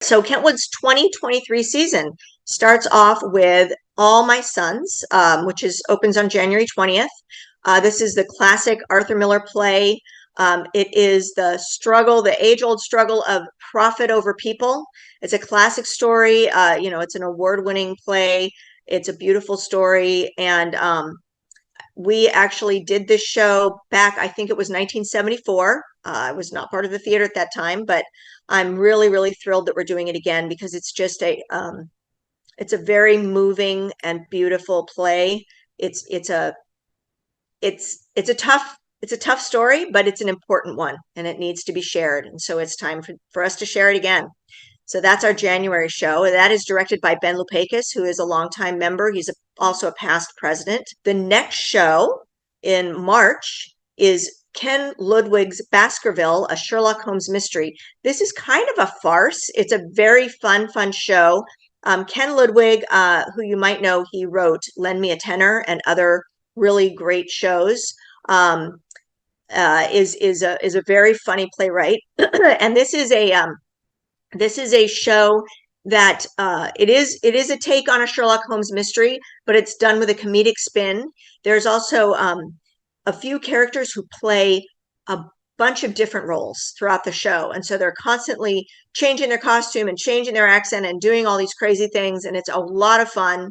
So Kentwood's 2023 season starts off with All My Sons, which opens on January 20th. This is the classic Arthur Miller play. It is the age-old struggle of profit over people. It's a classic story. It's an award-winning play. It's a beautiful story. And we actually did this show back, I think it was 1974. I was not part of the theater at that time, but I'm really, really thrilled that we're doing it again because it's just it's a very moving and beautiful play. It's a it's a tough story, but it's an important one and it needs to be shared. And so it's time for us to share it again. So that's our January show. That is directed by Ben Lupejkis, who is a longtime member. He's also a past president. The next show in March is Ken Ludwig's Baskerville, a Sherlock Holmes mystery. This is kind of a farce. It's a very fun show. Ken Ludwig, who you might know, he wrote Lend Me a Tenor and other really great shows. Is a very funny playwright, and this is a show that it is a take on a Sherlock Holmes mystery, but it's done with a comedic spin. There's also a few characters who play a bunch of different roles throughout the show, and so they're constantly changing their costume and changing their accent and doing all these crazy things, and it's a lot of fun.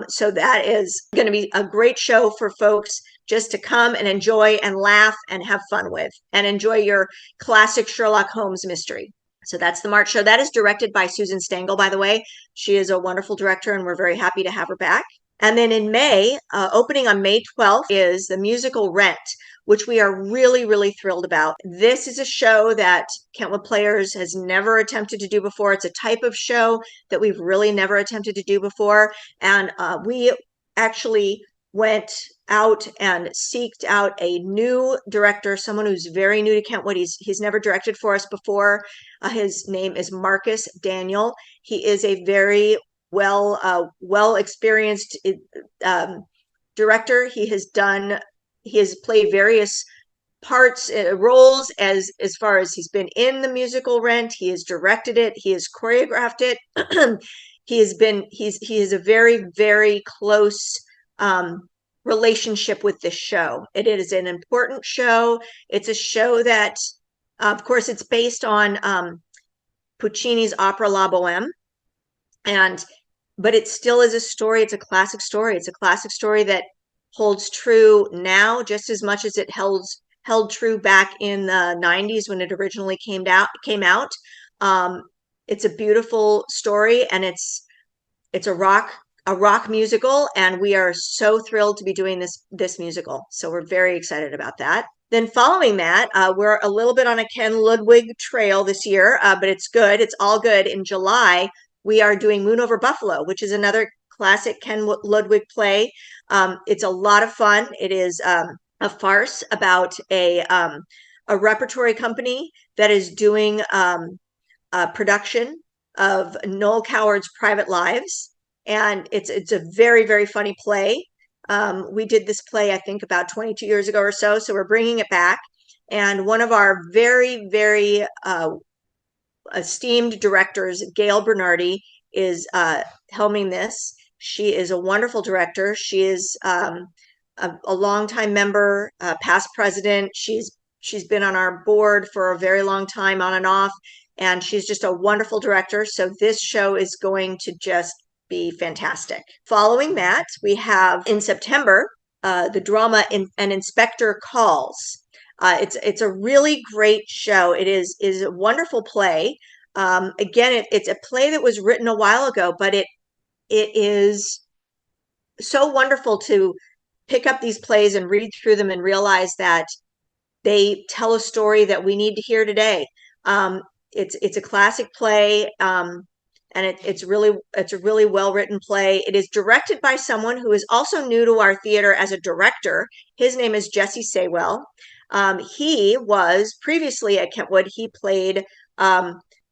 So that is going to be a great show for folks just to come and enjoy and laugh and have fun with and enjoy your classic Sherlock Holmes mystery. So that's the March show. That is directed by Susan Stengel, by the way. She is a wonderful director, and we're very happy to have her back. And then in May, opening on May 12th, is the musical Rent, which we are really, really thrilled about. This is a show that Kentwood Players has never attempted to do before. It's a type of show that we've really never attempted to do before. And we actually went out and seeked out a new director, someone who's very new to Kentwood. He's never directed for us before. His name is Marcus Daniel. He is a very well experienced director. He has played various parts, roles as far as he's been in the musical Rent. He has directed it. He has choreographed it. He has a very, very close relationship with this show. It is an important show. It's a show that, of course, it's based on Puccini's opera La Boheme, but it still is a story. It's a classic story. It's a classic story that holds true now just as much as it held true back in the 90s when it originally came out. It's a beautiful story, and it's a rock musical, and we are so thrilled to be doing this musical. So we're very excited about that. Then following that, we're a little bit on a Ken Ludwig trail this year, but it's good. It's all good. In July, we are doing Moon Over Buffalo, which is another classic Ken Ludwig play. It's a lot of fun. It is a farce about a repertory company that is doing a production of Noel Coward's Private Lives. And it's a very, very funny play. We did this play, I think, about 22 years ago or so. So we're bringing it back. And one of our very, very esteemed directors, Gail Bernardi, is helming this. She is a wonderful director. She is a longtime member, past president. She's been on our board for a very long time, on and off. And she's just a wonderful director. So this show is going to just be fantastic. Following that, we have in September the drama An Inspector Calls. It's a really great show. It is a wonderful play. Again, it's a play that was written a while ago, but it is so wonderful to pick up these plays and read through them and realize that they tell a story that we need to hear today. It's a classic play. And it's a really well-written play. It is directed by someone who is also new to our theater as a director. His name is Jesse Saywell. He was previously at Kentwood. He played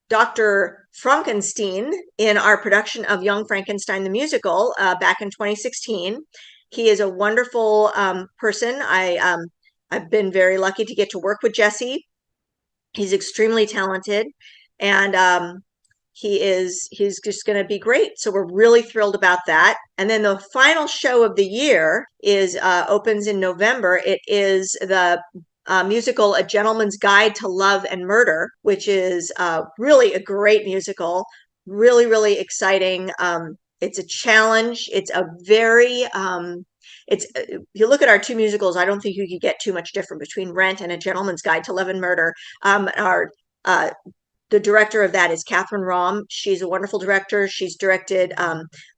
Dr. Frankenstein in our production of Young Frankenstein the Musical back in 2016. He is a wonderful person. I've been very lucky to get to work with Jesse. He's extremely talented, and he's just going to be great. So we're really thrilled about that. And then the final show of the year is opens in November. It is the musical A Gentleman's Guide to Love and Murder, which is really a great musical, really, really exciting. It's a challenge. It's a very it's if you look at our two musicals, I don't think you could get too much different between Rent and A Gentleman's Guide to Love and Murder. Our The director of that is Catherine Rahm. She's a wonderful director. She's directed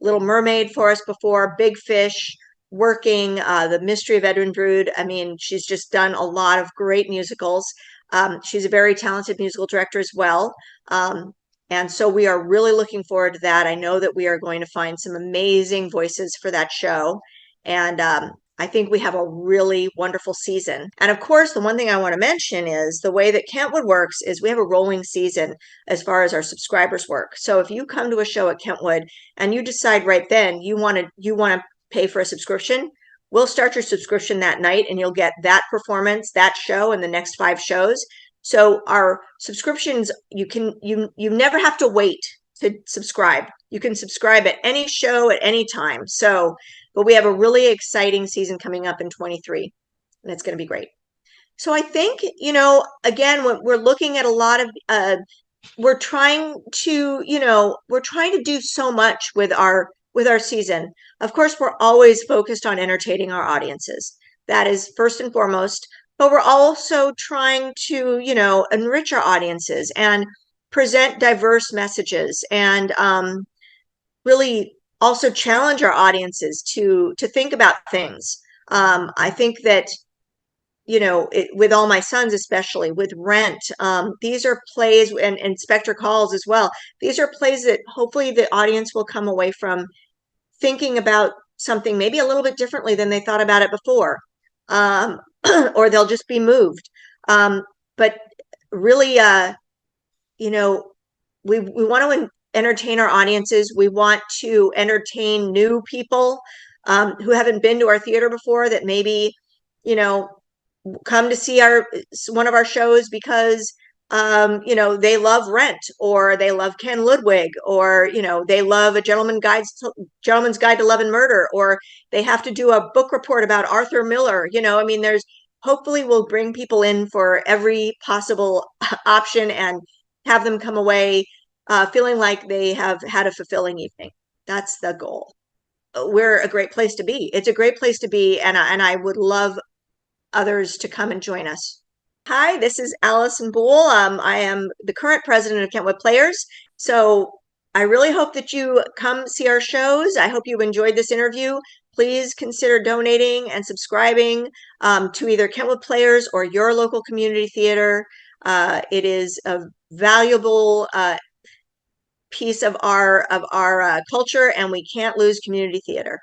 Little Mermaid for us before, Big Fish, Working, The Mystery of Edwin Drood. I mean, she's just done a lot of great musicals. She's a very talented musical director as well. And so we are really looking forward to that. I know that we are going to find some amazing voices for that show. And I think we have a really wonderful season. And of course, the one thing I want to mention is the way that Kentwood works is we have a rolling season as far as our subscribers work. So if you come to a show at Kentwood and you decide right then you want to pay for a subscription, we'll start your subscription that night and you'll get that performance, that show, and the next 5 shows. So our subscriptions, you never have to wait to subscribe. You can subscribe at any show at any time. So, but we have a really exciting season coming up in 23, and it's going to be great. So I think, again, we're looking at a lot of, we're trying to do so much with our season. Of course, we're always focused on entertaining our audiences. That is first and foremost, but we're also trying to, enrich our audiences and present diverse messages and really also challenge our audiences to think about things. I think that, with All My Sons, especially with Rent, these are plays, and Spectre Calls as well. These are plays that hopefully the audience will come away from thinking about something maybe a little bit differently than they thought about it before, or they'll just be moved. But really, we want to entertain our audiences. We want to entertain new people who haven't been to our theater before, that maybe, come to see one of our shows because they love Rent, or they love Ken Ludwig, or they love A Gentleman's Guide to Love and Murder, or they have to do a book report about Arthur Miller. I mean, hopefully we'll bring people in for every possible option and have them come away feeling like they have had a fulfilling evening. That's the goal. We're a great place to be. It's a great place to be, and I would love others to come and join us. Hi, this is Alison Boole. I am the current president of Kentwood Players. So I really hope that you come see our shows. I hope you enjoyed this interview. Please consider donating and subscribing to either Kentwood Players or your local community theater. It is a valuable piece of our culture, and we can't lose community theater.